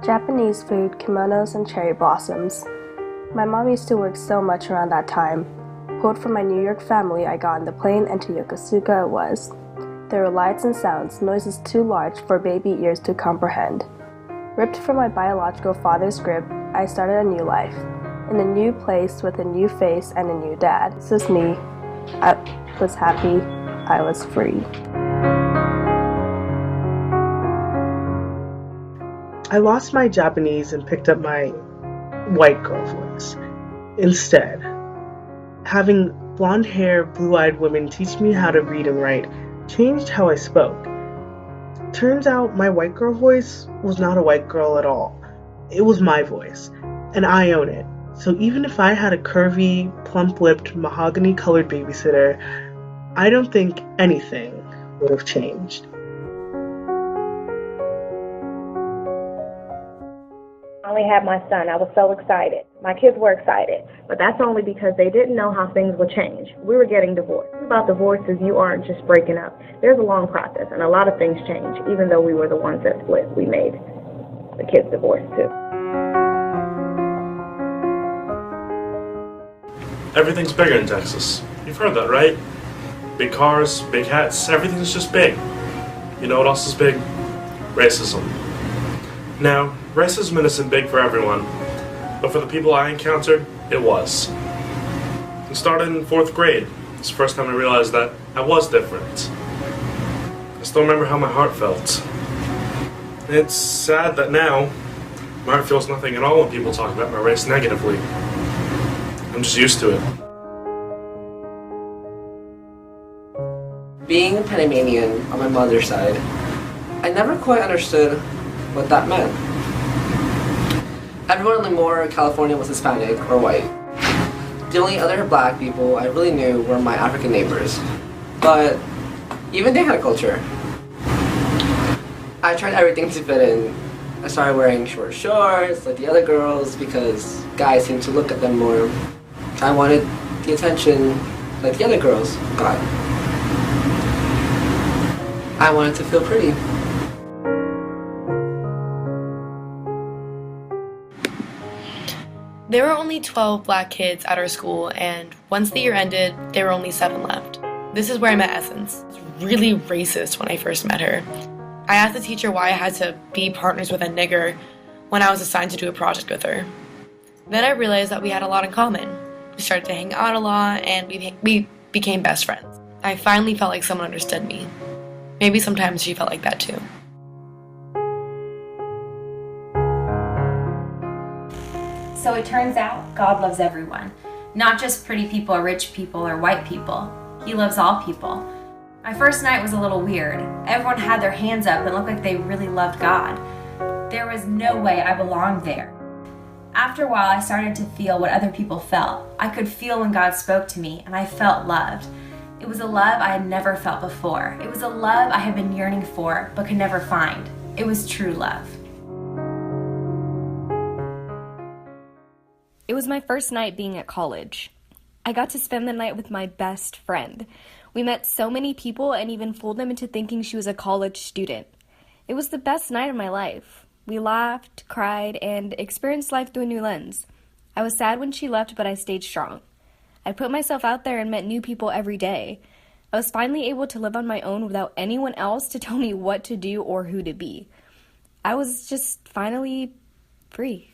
Japanese food, kimonos, and cherry blossoms. My mom used to work so much around that time. Pulled from my New York family, I got on the plane, and to Yokosuka it was. There were lights and sounds, noises too large for baby ears to comprehend. Ripped from my biological father's grip, I started a new life. In a new place with a new face and a new dad. This was me. I was happy. I was free. I lost my Japanese and picked up my white girl voice. Instead, having blonde hair, blue-eyed women teach me how to read and write changed how I spoke. Turns out my white girl voice was not a white girl at all. It was my voice, and I own it. So even if I had a curvy, plump-lipped, mahogany-colored babysitter, I don't think anything would have changed. I only had my son. I was so excited. My kids were excited, but that's only because they didn't know how things would change. We were getting divorced. The thing about divorce is you aren't just breaking up. There's a long process, and a lot of things change. Even though we were the ones that split, we made the kids divorce too. Everything's bigger in Texas. You've heard that, right? Big cars, big hats, everything's just big. You know what else is big? Racism. Now, racism isn't big for everyone, but for the people I encountered, it was. It started in 4th grade. It's the first time I realized that I was different. I still remember how my heart felt. It's sad that now, my heart feels nothing at all when people talk about my race negatively. I'm just used to it. Being a Panamanian on my mother's side, I never quite understood what that meant. Everyone in Lemoore, California was Hispanic or white. The only other black people I really knew were my African neighbors, but even they had a culture. I tried everything to fit in. I started wearing short shorts like the other girls because guys seemed to look at them more. I wanted the attention like the other girls got. I wanted to feel pretty. There were only 12 black kids at our school, and once the year ended, there were only 7 left. This is where I met Essence. She was really racist when I first met her. I asked the teacher why I had to be partners with a nigger when I was assigned to do a project with her. Then I realized that we had a lot in common. We started to hang out a lot, and we became best friends. I finally felt like someone understood me. Maybe sometimes she felt like that too. So it turns out God loves everyone, not just pretty people or rich people or white people. He loves all people. My first night was a little weird. Everyone had their hands up and looked like they really loved God. There was no way I belonged there. After a while, I started to feel what other people felt. I could feel when God spoke to me, and I felt loved. It was a love I had never felt before. It was a love I had been yearning for, but could never find. It was true love. It was my first night being at college. I got to spend the night with my best friend. We met so many people and even fooled them into thinking she was a college student. It was the best night of my life. We laughed, cried, and experienced life through a new lens. I was sad when she left, but I stayed strong. I put myself out there and met new people every day. I was finally able to live on my own without anyone else to tell me what to do or who to be. I was just finally free.